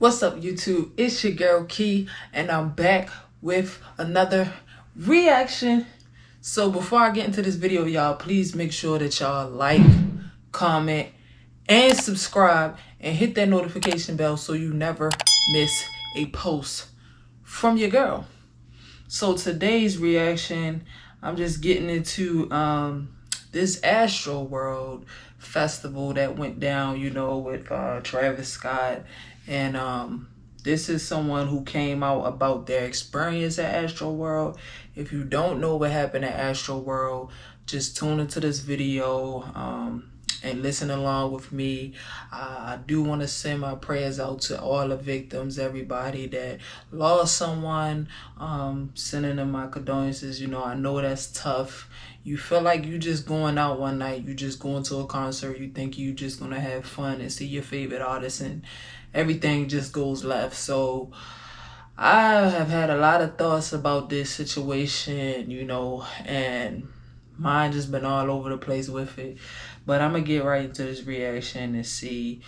What's up, YouTube? It's your girl Key, and I'm back with another reaction. So before I get into this video, y'all, please make sure that y'all like, comment, and subscribe, and hit that notification bell so you never miss a post from your girl. So today's reaction, I'm just getting into this Astroworld festival that went down, with Travis Scott. And this is someone who came out about their experience at Astroworld. If you don't know what happened at Astroworld, just tune into this video and listen along with me. I do want to send my prayers out to all the victims, everybody that lost someone. Sending them my condolences. I know that's tough. You feel like you just going out one night, you just going to a concert, you think you just gonna have fun and see your favorite artist, and everything just goes left. So I have had a lot of thoughts about this situation, and mine just been all over the place with it. But I'm gonna get right into this reaction and see,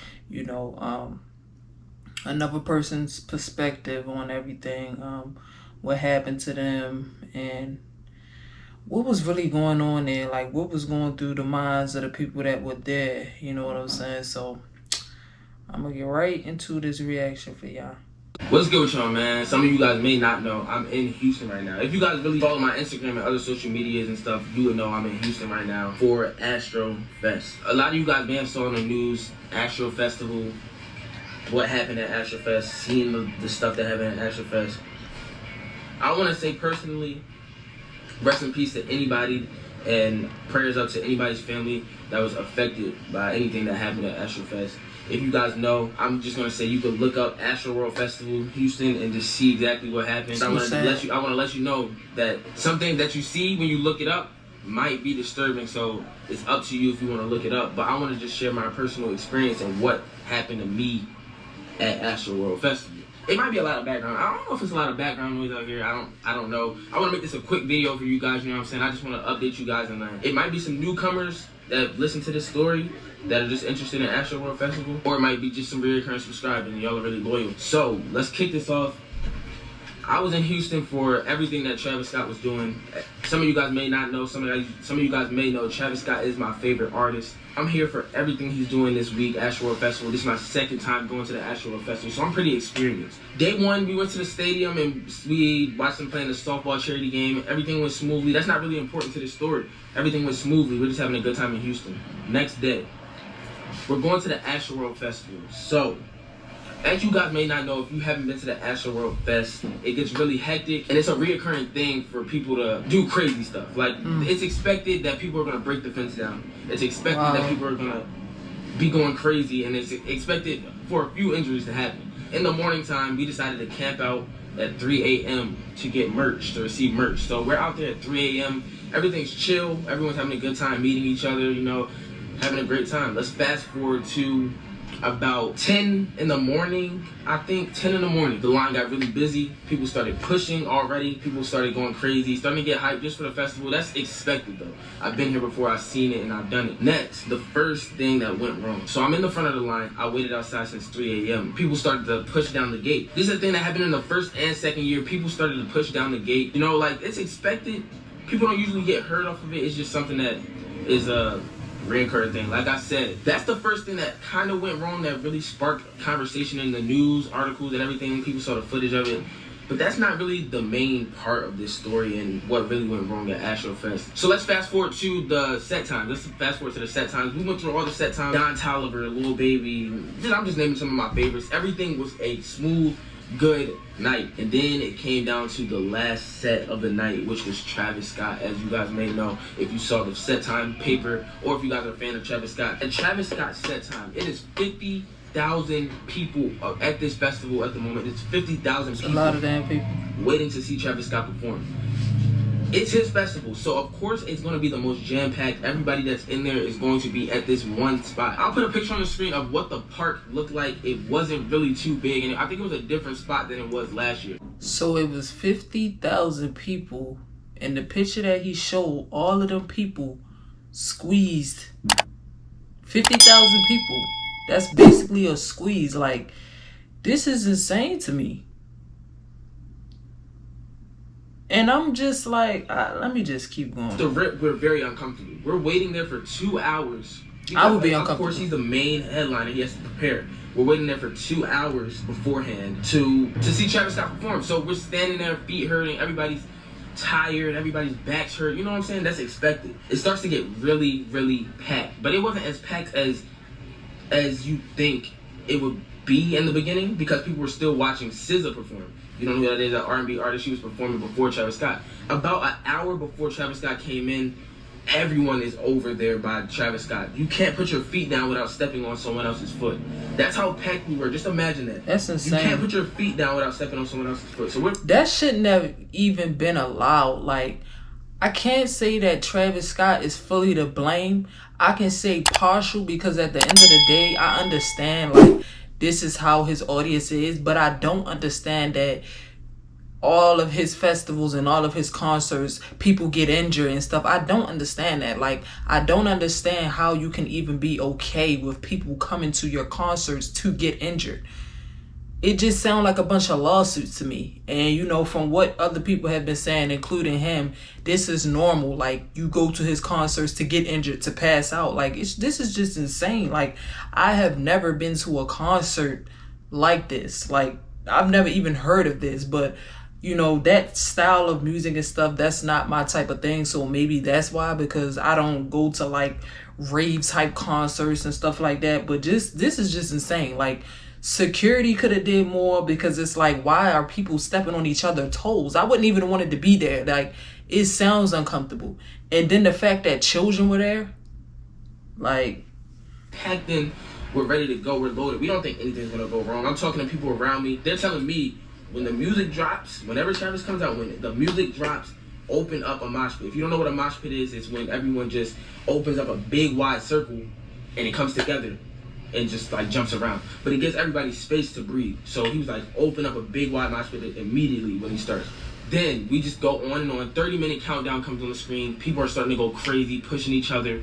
another person's perspective on everything, what happened to them, and what was really going on there, like what was going through the minds of the people that were there, you know what I'm saying? So I'm gonna get right into this reaction for y'all. What's good with y'all, man? Some of you guys may not know I'm in Houston right now. If you guys really follow my Instagram and other social medias and stuff, you would know I'm in Houston right now for Astro Fest. A lot of you guys may have saw on the news, Astro Festival, what happened at Astro Fest, seeing the stuff that happened at Astro Fest. I want to say personally, rest in peace to anybody, and prayers up to anybody's family that was affected by anything that happened at Astro Fest. If you guys know, I'm just gonna say you could look up Astroworld Festival Houston and just see exactly what happened. I want to let you know that something that you see when you look it up might be disturbing. So it's up to you if you want to look it up. But I want to just share my personal experience and what happened to me at Astroworld Festival. It might be a lot of background. I don't know if it's a lot of background noise out here. I don't know. I want to make this a quick video for you guys, you know what I'm saying? I just want to update you guys on that. It might be some newcomers that listen to this story that are just interested in Astroworld Festival, or it might be just some recurring subscribers and y'all are really loyal. So let's kick this off. I was in Houston for everything that Travis Scott was doing. Some of you guys may not know, some of you guys may know, Travis Scott is my favorite artist. I'm here for everything he's doing this week, Astroworld Festival. This is my second time going to the Astroworld Festival, so I'm pretty experienced. Day one, we went to the stadium and we watched them playing the softball charity game. Everything went smoothly. That's not really important to this story. Everything went smoothly. We're just having a good time in Houston. Next day, we're going to the Astroworld Festival. So, as you guys may not know, if you haven't been to the Astroworld Fest, it gets really hectic, and it's a reoccurring thing for people to do crazy stuff. Like, it's expected that people are going to break the fence down. It's expected that people are going to be going crazy, and it's expected for a few injuries to happen. In the morning time, we decided to camp out at 3 a.m. to get merch, to receive merch. So we're out there at 3 a.m. Everything's chill. Everyone's having a good time, meeting each other, having a great time. Let's fast forward to about 10 in the morning. I think 10 in the morning, the line got really busy. People started pushing already. People started going crazy, starting to get hyped just for the festival. That's expected though. I've been here before, I've seen it, and I've done it. Next, the first thing that went wrong. So I'm in the front of the line. I waited outside since 3 a.m. People started to push down the gate. This is a thing that happened in the first and second year. People started to push down the gate. It's expected. People don't usually get hurt off of it. It's just something that is a recurring thing. Like I said, that's the first thing that kind of went wrong, that really sparked conversation in the news articles and everything. People saw the footage of it, but that's not really the main part of this story and what really went wrong at Astro Fest. So let's fast forward to the set times. We went through all the set times. Don Toliver, Lil Baby. I'm just naming some of my favorites. Everything was a smooth, good night. And then it came down to the last set of the night, which was Travis Scott. As you guys may know, if you saw the set time paper, or if you guys are a fan of Travis Scott. At Travis Scott's set time, it is 50,000 people at this festival at the moment. It's 50,000 people. A lot of damn people waiting to see Travis Scott perform. It's his festival, so of course it's going to be the most jam-packed. Everybody that's in there is going to be at this one spot. I'll put a picture on the screen of what the park looked like. It wasn't really too big, and I think it was a different spot than it was last year. So it was 50,000 people, and the picture that he showed, all of them people squeezed. 50,000 people. That's basically a squeeze. Like, This is insane to me. And I'm just like, let me just keep going. The rip, we're very uncomfortable. We're waiting there for 2 hours. Because, I would be uncomfortable. Of course, he's the main headliner. He has to prepare. We're waiting there for 2 hours beforehand to see Travis Scott perform. So we're standing there, feet hurting. Everybody's tired. Everybody's backs hurt. You know what I'm saying? That's expected. It starts to get really, really packed. But it wasn't as packed as you think it would be in the beginning because people were still watching SZA perform. You don't know who that is, an R&B artist. She was performing before Travis Scott. About an hour before Travis Scott came in, everyone is over there by Travis Scott. You can't put your feet down without stepping on someone else's foot. That's how packed we were. Just imagine that. That's insane. You can't put your feet down without stepping on someone else's foot. So that shouldn't have even been allowed. Like, I can't say that Travis Scott is fully to blame. I can say partial because at the end of the day, I understand, like, this is how his audience is, but I don't understand that all of his festivals and all of his concerts, people get injured and stuff. I don't understand that. Like, I don't understand how you can even be okay with people coming to your concerts to get injured. It just sounds like a bunch of lawsuits to me. And, you know, from what other people have been saying, including him, this is normal. Like, you go to his concerts to get injured, to pass out. Like, this is just insane. Like, I have never been to a concert like this. Like, I've never even heard of this. But, you know, that style of music and stuff, that's not my type of thing. So maybe that's why, because I don't go to, like, rave type concerts and stuff like that. But this is just insane. Like, security could have did more, because it's like, why are people stepping on each other's toes? I wouldn't even want it to be there. Like, it sounds uncomfortable. And then the fact that children were there, like, packed in, we're ready to go, we're loaded. We don't think anything's gonna go wrong. I'm talking to people around me. They're telling me when the music drops, whenever Travis comes out, when the music drops, open up a mosh pit. If you don't know what a mosh pit is, it's when everyone just opens up a big wide circle and it comes together and just like jumps around, but it gives everybody space to breathe. So he was like, open up a big wide mosh pit immediately when he starts. Then we just go on and on. 30-minute countdown comes on the screen. People are starting to go crazy, pushing each other.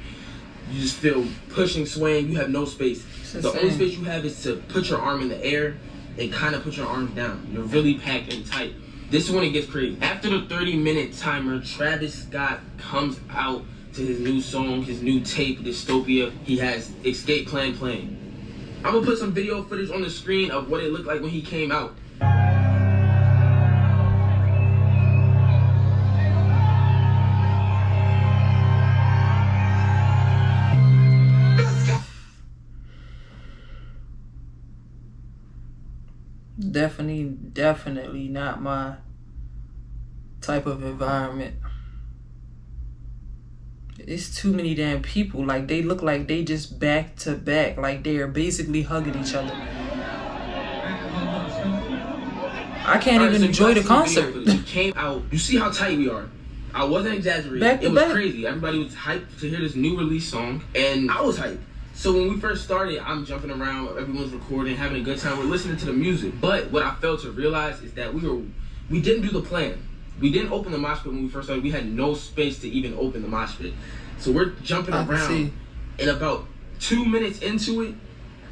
You just feel pushing, swaying. You have no space. The only space you have is to put your arm in the air and kind of put your arms down. You're really packed and tight. This is when it gets crazy. After the 30-minute timer, Travis Scott comes out to his new song, his new tape, Dystopia. He has Escape Plan playing. I'm gonna put some video footage on the screen of what it looked like when he came out. Definitely not my type of environment. It's too many damn people. Like, they look like they just back to back. Like, they are basically hugging each other. I can't even enjoy the concert. He came out. You see how tight we are. I wasn't exaggerating. It was crazy. Everybody was hyped to hear this new release song, and I was hyped. So when we first started, I'm jumping around, everyone's recording, having a good time, we're listening to the music. But what I failed to realize is that we didn't do the plan. We didn't open the mosh pit when we first started. We had no space to even open the mosh pit. So we're jumping around, and about 2 minutes into it,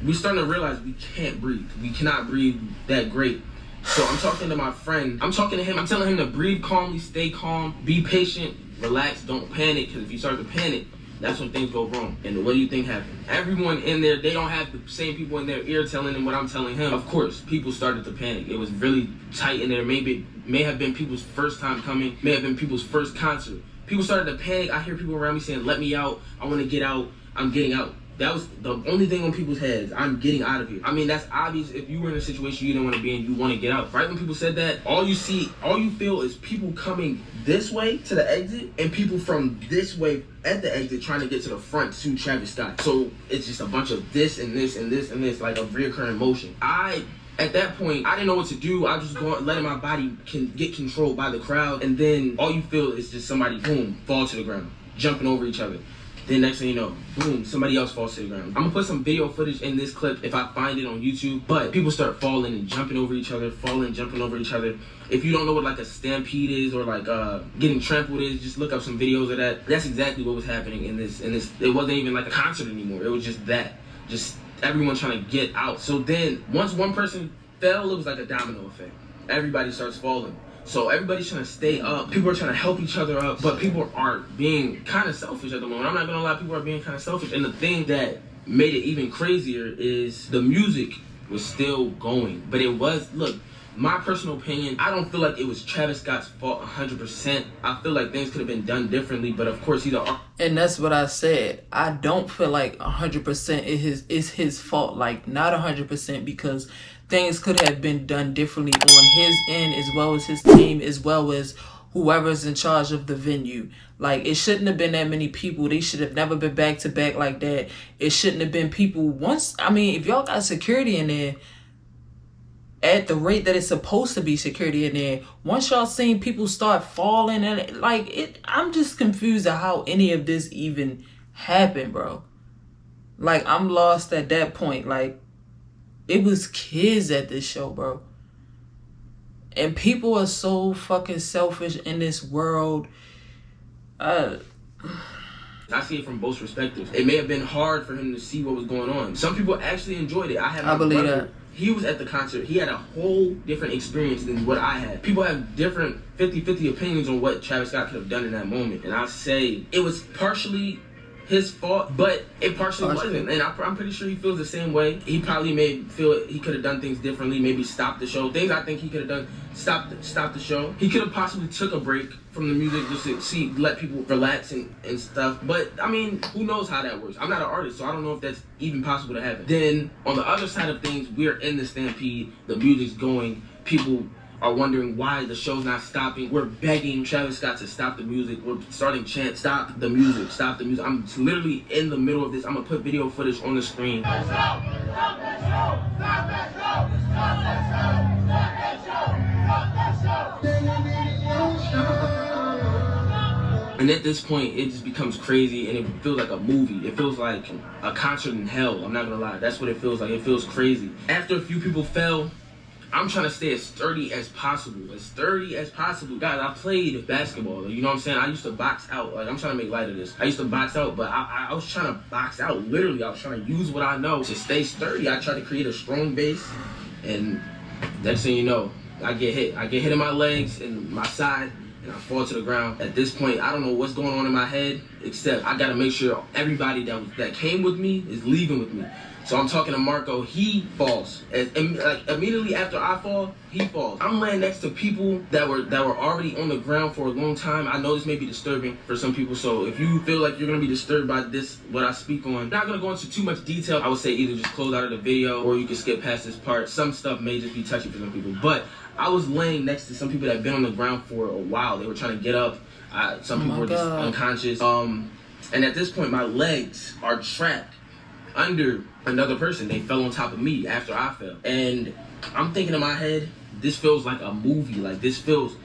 we're starting to realize we can't breathe. We cannot breathe that great. So I'm talking to my friend. I'm talking to him. I'm telling him to breathe calmly, stay calm, be patient, relax, don't panic, because if you start to panic, that's when things go wrong. And what do you think happened? Everyone in there, they don't have the same people in their ear telling them what I'm telling him. Of course, people started to panic. It was really tight in there. May have been people's first time coming, may have been people's first concert. People started to panic. I hear people around me saying, let me out, I want to get out, I'm getting out. That was the only thing on people's heads. I'm getting out of here. I mean, that's obvious. If you were in a situation you didn't want to be in, you want to get out. Right when people said that, all you feel is people coming this way to the exit and people from this way at the exit trying to get to the front to Travis Scott. So it's just a bunch of this and this and this and this, like a reoccurring motion. At that point, I didn't know what to do. I was just letting my body get controlled by the crowd. And then all you feel is just somebody, boom, fall to the ground, jumping over each other. Then next thing you know, boom, somebody else falls to the ground. I'm gonna put some video footage in this clip if I find it on YouTube. But people start falling and jumping over each other, jumping over each other. If you don't know what like a stampede is or like getting trampled is, just look up some videos of that. That's exactly what was happening in this. It wasn't even like a concert anymore. It was just that. Just everyone trying to get out. So then once one person fell, it was like a domino effect. Everybody starts falling. So everybody's trying to stay up. People are trying to help each other up, but people are being kind of selfish at the moment. I'm not gonna lie, people are being kind of selfish. And the thing that made it even crazier is the music was still going. But it was, look, my personal opinion, I don't feel like it was Travis Scott's fault 100%. I feel like things could have been done differently, but of course he's a... And that's what I said. I don't feel like 100% is his fault. Like, not 100%, because things could have been done differently on his end, as well as his team, as well as whoever's in charge of the venue. Like, it shouldn't have been that many people. They should have never been back to back like that. It shouldn't have been people once. I mean, if y'all got security in there at the rate that it's supposed to be security in there, once y'all seen people start falling, and like it, I'm just confused at how any of this even happened, bro. Like, I'm lost at that point. Like, it was kids at this show, bro. And people are so fucking selfish in this world. I see it from both perspectives. It may have been hard for him to see what was going on. Some people actually enjoyed it. I believe that. He was at the concert. He had a whole different experience than what I had. People have different 50-50 opinions on what Travis Scott could have done in that moment. And I say it was partially his fault, but it partially wasn't. And I'm pretty sure he feels the same way. He probably may feel he could have done things differently, maybe stopped the show. Things I think he could have done, stopped the show. He could have possibly took a break from the music just to let people relax and stuff. But, I mean, who knows how that works? I'm not an artist, so I don't know if that's even possible to happen. Then, on the other side of things, we're in the stampede. The music's going. People are wondering why the show's not stopping. We're begging Travis Scott to stop the music. We're starting chants, stop the music, stop the music. I'm literally in the middle of this. I'm going to put video footage on the screen. Stop that show! Stop that show! Stop that show! Stop that show! Stop that show! And at this point, it just becomes crazy, and it feels like a movie. It feels like a concert in hell. I'm not going to lie. That's what it feels like. It feels crazy. After a few people fell, I'm trying to stay as sturdy as possible. As sturdy as possible. Guys, I played basketball. You know what I'm saying? I used to box out. Like, I'm trying to make light of this. I used to box out, but I was trying to box out. Literally, I was trying to use what I know to stay sturdy. I tried to create a strong base, and next thing you know, I get hit. I get hit in my legs and my side, and I fall to the ground. At this point, I don't know what's going on in my head, except I got to make sure everybody that came with me is leaving with me. So I'm talking to Marco, he falls. And like immediately after I fall, he falls. I'm laying next to people that were already on the ground for a long time. I know this may be disturbing for some people, so if you feel like you're gonna be disturbed by this, what I speak on, not gonna go into too much detail. I would say either just close out of the video or you can skip past this part. Some stuff may just be touchy for some people, but I was laying next to some people that have been on the ground for a while. They were trying to get up. Some people were just unconscious. And at this point, my legs are trapped under another person. They fell on top of me after I fell. And I'm thinking in my head, this feels like a movie. Like, this feels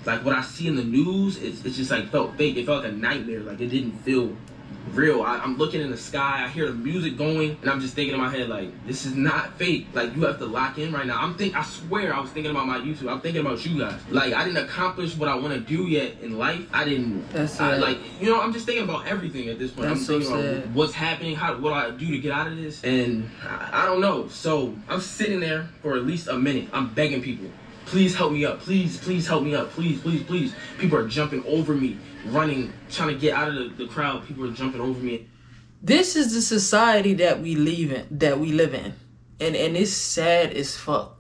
like what I see in the news. It's just like felt fake. It felt like a nightmare. Like, it didn't feel real. I'm looking in the sky. I hear the music going, and I'm just thinking in my head, like, this is not fake. Like, you have to lock in right now. I swear I was thinking about my YouTube. I'm thinking about you guys. Like, I didn't accomplish what I want to do yet in life. Like, you know, I'm just thinking about everything at this point. I'm thinking about what's happening, what do I do to get out of this, and I don't know. So I'm sitting there for at least a minute. I'm begging people, please help me up. Please help me up. Please. People are jumping over me, running, trying to get out of the crowd. People are jumping over me. This is the society that we live in. And it's sad as fuck.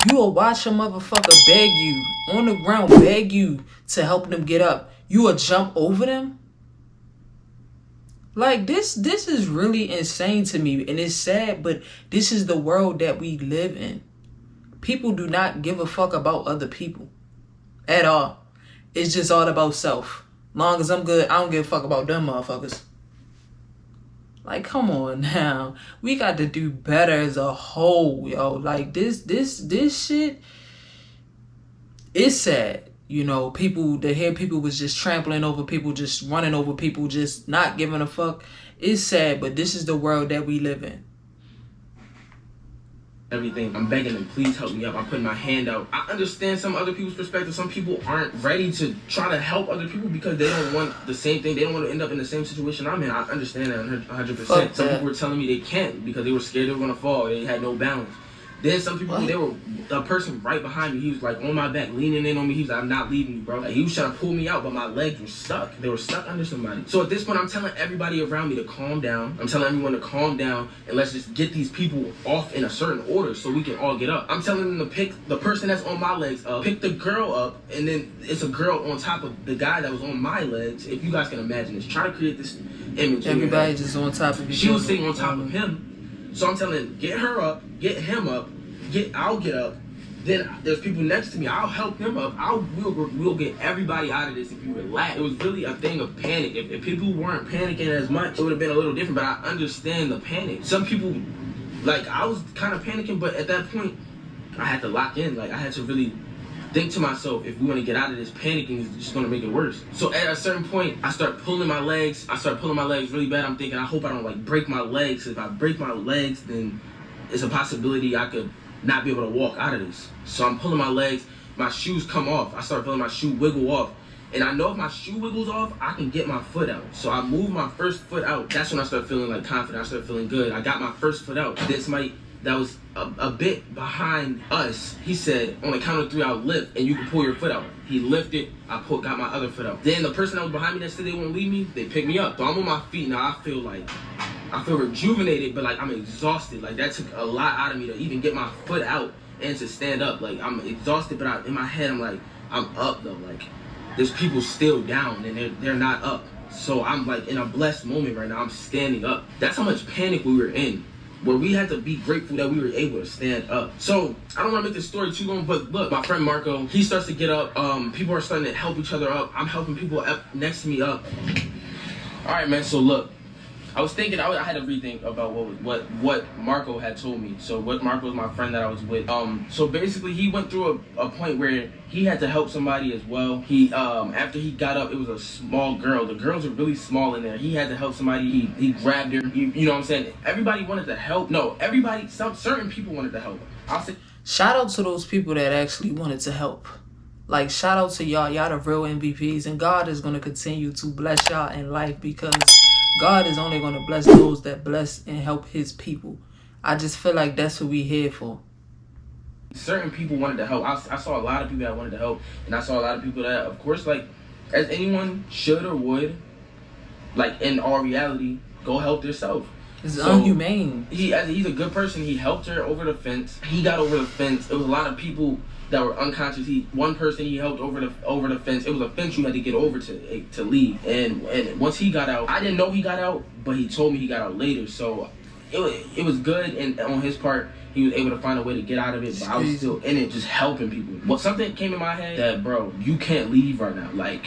You will watch a motherfucker beg you on the ground, beg you to help them get up. You will jump over them? Like, this is really insane to me. And it's sad, but this is the world that we live in. People do not give a fuck about other people at all. It's just all about self. Long as I'm good, I don't give a fuck about them motherfuckers. Like, come on now. We got to do better as a whole, yo. Like, this shit is sad. You know, to hear people was just trampling over people, just running over people, just not giving a fuck. It's sad, but this is the world that we live in. Everything. I'm begging them, please help me up. I'm putting my hand out. I understand some other people's perspective. Some people aren't ready to try to help other people because they don't want the same thing. They don't want to end up in the same situation I'm in. I understand that 100%. Some people were telling me they can't because they were scared they were going to fall. They had no balance. Then some people, they were a person right behind me. He was like on my back, leaning in on me. He was like, I'm not leaving you, bro. Like, he was trying to pull me out, but my legs were stuck. They were stuck under somebody. So at this point, I'm telling everybody around me to calm down. I'm telling everyone to calm down and let's just get these people off in a certain order so we can all get up. I'm telling them to pick the person that's on my legs up, pick the girl up, and then it's a girl on top of the guy that was on my legs. If you guys can imagine this, try to create this image. Everybody just on top of each other. She was sitting on top of him. So I'm telling, get her up, get him up, I'll get up. Then there's people next to me. I'll help them up. We'll get everybody out of this if you relax. It was really a thing of panic. If people weren't panicking as much, it would have been a little different. But I understand the panic. Some people, like, I was kind of panicking, but at that point, I had to lock in. Like, I had to really think to myself, if we want to get out of this, panicking is just going to make it worse. So at a certain point, I start pulling my legs. I start pulling my legs really bad. I'm thinking, I hope I don't, like, break my legs. If I break my legs, then it's a possibility I could not be able to walk out of this. So I'm pulling my legs, my shoes come off. I start feeling my shoe wiggle off. And I know if my shoe wiggles off, I can get my foot out. So I move my first foot out. That's when I start feeling like confident. I start feeling good. I got my first foot out. Then somebody that was a bit behind us, he said, on the count of 3, I'll lift and you can pull your foot out. He lifted, got my other foot out. Then the person that was behind me that said they wouldn't leave me, they picked me up. So I'm on my feet now. I feel rejuvenated, but like I'm exhausted. Like that took a lot out of me to even get my foot out and to stand up. Like I'm exhausted, but in my head I'm like, I'm up though. Like there's people still down and they're not up. So I'm like in a blessed moment right now. I'm standing up. That's how much panic we were in, where we had to be grateful that we were able to stand up. So I don't want to make this story too long, but look, my friend Marco, he starts to get up. People are starting to help each other up. I'm helping people up next to me up. All right, man. So look, I was thinking, I had to rethink about what Marco had told me. So what Marco was my friend that I was with. So basically he went through a point where he had to help somebody as well. He after he got up, it was a small girl. The girls are really small in there. He had to help somebody. He grabbed her. You know what I'm saying? Everybody wanted to help. No, certain people wanted to help. I'll say. Shout out to those people that actually wanted to help. Like, shout out to y'all. Y'all the real MVPs. And God is going to continue to bless y'all in life, because God is only going to bless those that bless and help his people. I just feel like that's what we here for. Certain people wanted to help. I saw a lot of people that wanted to help. And I saw a lot of people that, of course, like, as anyone should or would, like, in our reality, go help yourself. It's unhumane. He's a good person. He helped her over the fence. He got over the fence. It was a lot of people that were unconscious. One person he helped over the fence. It was a fence you had to get over to leave. And once he got out, I didn't know he got out, but he told me he got out later. So it was good, and on his part, he was able to find a way to get out of it. But I was still in it, just helping people. Well, something came in my head that, bro, you can't leave right now. Like,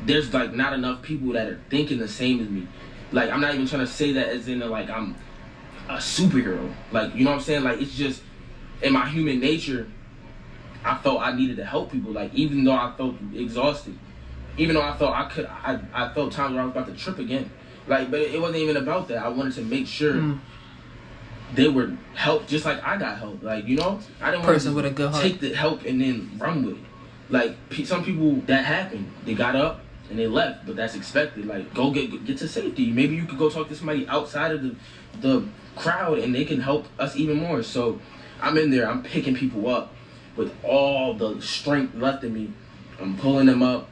there's like not enough people that are thinking the same as me. Like, I'm not even trying to say that as in like I'm a superhero. Like, you know what I'm saying? Like, it's just in my human nature, I felt I needed to help people. Like, even though I felt exhausted, even though I felt I felt times where I was about to trip again. Like, but it wasn't even about that. I wanted to make sure they were helped just like I got help. Like, you know, I didn't want to take the help and then run with it. Like, some people, that happened. They got up and they left, but that's expected. Like, go get to safety. Maybe you could go talk to somebody outside of the crowd and they can help us even more. So I'm in there. I'm picking people up with all the strength left in me. I'm pulling them up.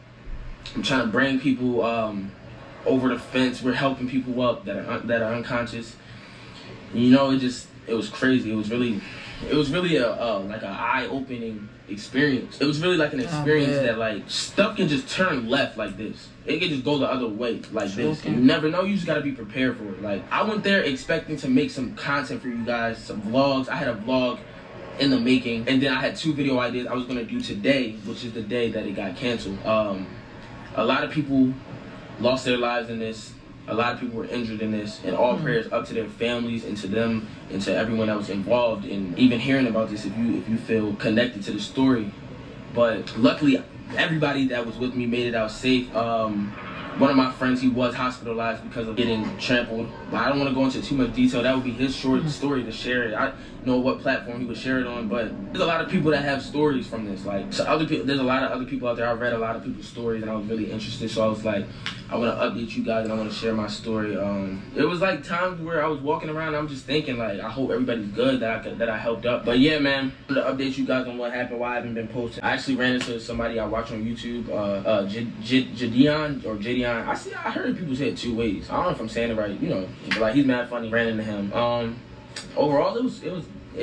I'm trying to bring people over the fence. We're helping people up that are unconscious. You know, it was crazy. It was really a like an eye-opening experience. It was really like an experience that, like, stuff can just turn left like this. It can just go the other way like this. You never know. You just gotta be prepared for it. Like, I went there expecting to make some content for you guys, some vlogs. I had a vlog in the making, and then I had 2 video ideas I was gonna do today, which is the day that it got canceled. A lot of people lost their lives in this. A lot of people were injured in this, and all prayers up to their families and to them and to everyone that was involved in even hearing about this, if you feel connected to the story. But luckily, everybody that was with me made it out safe. One of my friends, he was hospitalized because of getting trampled. But I don't want to go into too much detail. That would be his short story to share it. I don't know what platform he would share it on, but there's a lot of people that have stories from this. Like, so other people, there's a lot of other people out there. I read a lot of people's stories, and I was really interested. So I was like, I want to update you guys and I want to share my story. It was like times where I was walking around and I'm just thinking like, I hope everybody's good that I helped up. But yeah, man, to update you guys on what happened, why I haven't been posting. I actually ran into somebody I watch on YouTube, Jadion or Jadion. I heard people say it 2 ways. I don't know if I'm saying it right, you know, but like he's mad funny. Ran into him. Overall, it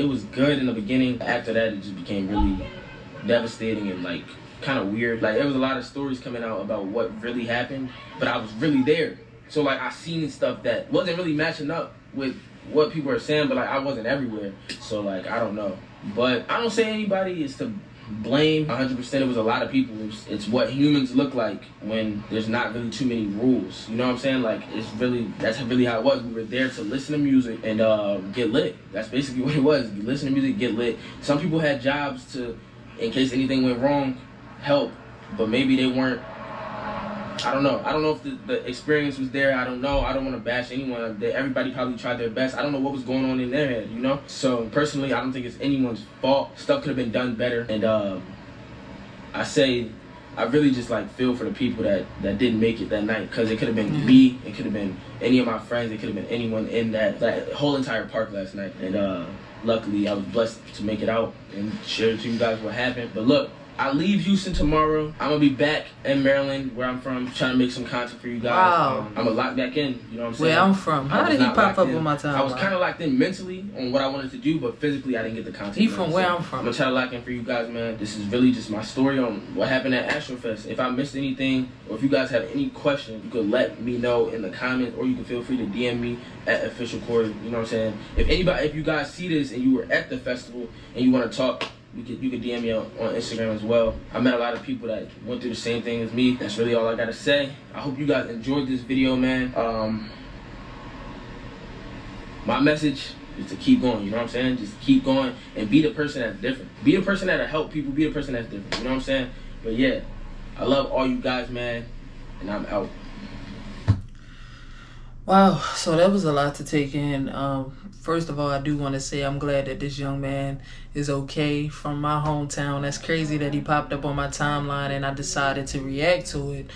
was good in the beginning. After that, it just became really devastating and like kind of weird. Like there was a lot of stories coming out about what really happened, but I was really there. So like I seen stuff that wasn't really matching up with what people are saying, but like I wasn't everywhere. So like I don't know. But I don't say anybody is to blame 100%. It was a lot of people. It's what humans look like when there's not really too many rules. You know what I'm saying? Like that's really how it was. We were there to listen to music and get lit. That's basically what it was. You listen to music, get lit. Some people had jobs to, in case anything went wrong, help, but maybe they weren't. I don't know if the experience was there. I don't know. I don't want to bash anyone. Everybody probably tried their best. I don't know what was going on in their head, you know? So personally, I don't think it's anyone's fault. Stuff could have been done better. And I really just like feel for the people that didn't make it that night, because it could have been me, it could have been any of my friends, it could have been anyone in that whole entire park last night. And luckily I was blessed to make it out and share to you guys what happened. But look, I leave Houston tomorrow. I'm gonna be back in Maryland, where I'm from, trying to make some content for you guys. Wow. I'm gonna lock back in, you know what I'm saying? Where I'm from. How did he pop up on my timeline? I was kind of locked in mentally on what I wanted to do, but physically I didn't get the content. He from where I'm from. I'm gonna try to lock in for you guys, man. This is really just my story on what happened at Astrofest. If I missed anything, or if you guys have any questions, you could let me know in the comments, or you can feel free to DM me at Official Corey. You know what I'm saying? If you guys see this and you were at the festival and you want to talk, you could DM me on Instagram as well. I met a lot of people that went through the same thing as me. That's really all I gotta say. I hope you guys enjoyed this video, man. My message is to keep going, you know what I'm saying? Just keep going and be the person that's different. Be the person that'll help people, be the person that's different, you know what I'm saying? But yeah, I love all you guys, man, and I'm out. Wow, so that was a lot to take in. First of all, I do want to say I'm glad that this young man is okay from my hometown. That's crazy that he popped up on my timeline and I decided to react to it.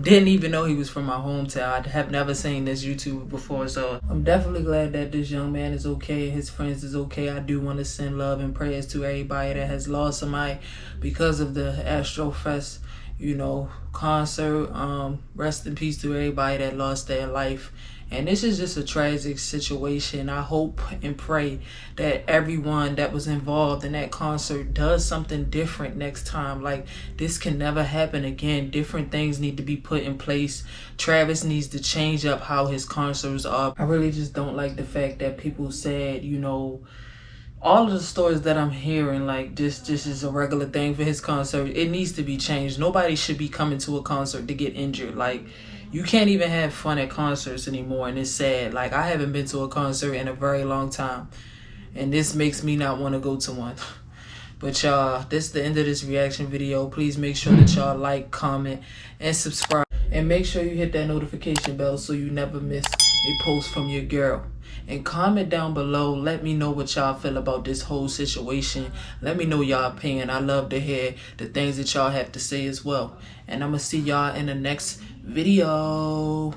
Didn't even know he was from my hometown. I have never seen this YouTuber before, so I'm definitely glad that this young man is okay. His friends is okay. I do want to send love and prayers to everybody that has lost somebody because of the Astrofest, you know, concert. Rest in peace to everybody that lost their life. And this is just a tragic situation. I hope and pray that everyone that was involved in that concert does something different next time. Like, this can never happen again. Different things need to be put in place. Travis needs to change up how his concerts are. I really just don't like the fact that people said, you know, all of the stories that I'm hearing, like this is a regular thing for his concert. It needs to be changed. Nobody should be coming to a concert to get injured. Like, you can't even have fun at concerts anymore, and it's sad. Like, I haven't been to a concert in a very long time, and this makes me not want to go to one. But y'all, this is the end of this reaction video. Please make sure that y'all like, comment, and subscribe. And make sure you hit that notification bell so you never miss a post from your girl. And comment down below. Let me know what y'all feel about this whole situation. Let me know y'all opinion. I love to hear the things that y'all have to say as well. And I'm going to see y'all in the next video.